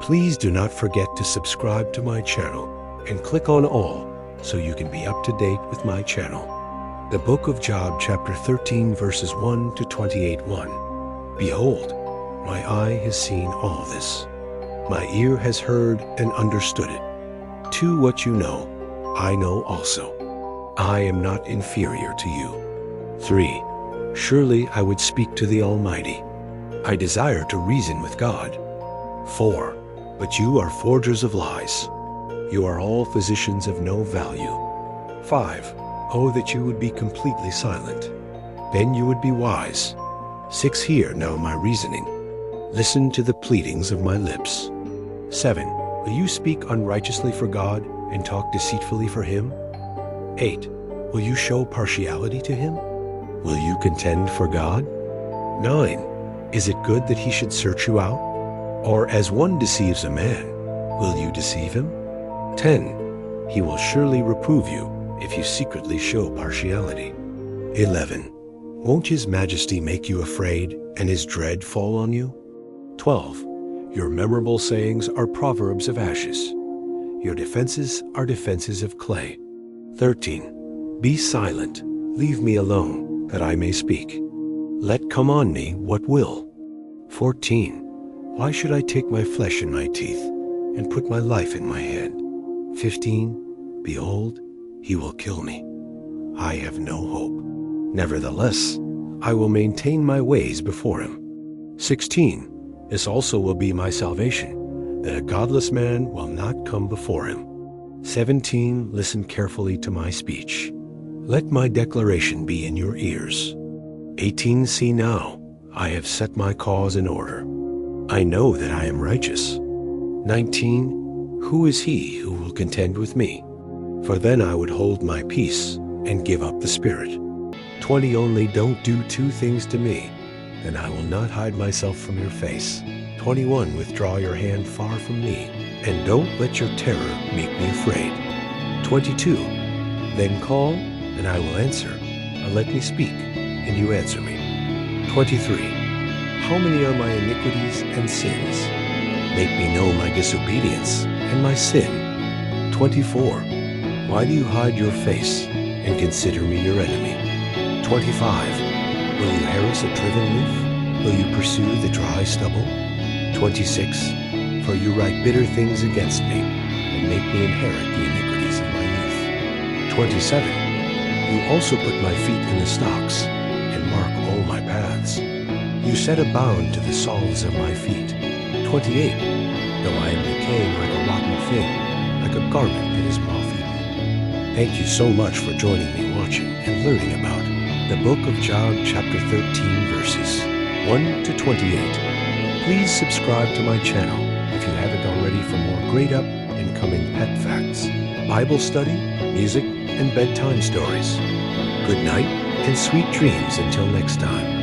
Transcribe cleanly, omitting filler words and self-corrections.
Please do not forget to subscribe to my channel and click on all so you can be up to date with my channel. The book of Job, chapter 13, verses 1 to 28:1. Behold, my eye has seen all this. My ear has heard and understood it. To what you know, I know also. I am not inferior to you. 3. Surely I would speak to the Almighty. I desire to reason with God. 4. But you are forgers of lies. You are all physicians of no value. 5. Oh, that you would be completely silent. Then you would be wise. 6. Hear now my reasoning. Listen to the pleadings of my lips. 7. Will you speak unrighteously for God and talk deceitfully for him? 8. Will you show partiality to him? Will you contend for God? 9. Is it good that he should search you out? Or as one deceives a man, will you deceive him? 10. He will surely reprove you if you secretly show partiality. 11. Won't his majesty make you afraid and his dread fall on you? 12. Your memorable sayings are proverbs of ashes. Your defenses are defenses of clay. 13. Be silent, leave me alone, that I may speak. Let come on me what will. 14. Why should I take my flesh in my teeth and put my life in my hand? 15. Behold, he will kill me. I have no hope. Nevertheless, I will maintain my ways before him. 16. This also will be my salvation, that a godless man will not come before him. 17. Listen carefully to my speech. Let my declaration be in your ears. 18. See now, I have set my cause in order. I know that I am righteous. 19. Who is he who will contend with me? For then I would hold my peace and give up the spirit. 20. Only don't do two things to me, and I will not hide myself from your face. 21. Withdraw your hand far from me, and don't let your terror make me afraid. 22. Then call, and I will answer, or let me speak, and you answer me. 23. How many are my iniquities and sins? Make me know my disobedience and my sin. 24. Why do you hide your face and consider me your enemy? 25. Will you harass a driven leaf? Will you pursue the dry stubble? 26. For you write bitter things against me and make me inherit the iniquities of my youth. 27. You also put my feet in the stocks and mark all my paths. You set a bound to the soles of my feet. 28. Though I am decaying like a rotten thing, like a garment that is moth-eaten. Thank you so much for joining me watching and learning about the book of Job, chapter 13, verses 1 to 28. Please subscribe to my channel if you haven't already for more great up and coming pet facts, Bible study, music, and bedtime stories. Good night and sweet dreams until next time.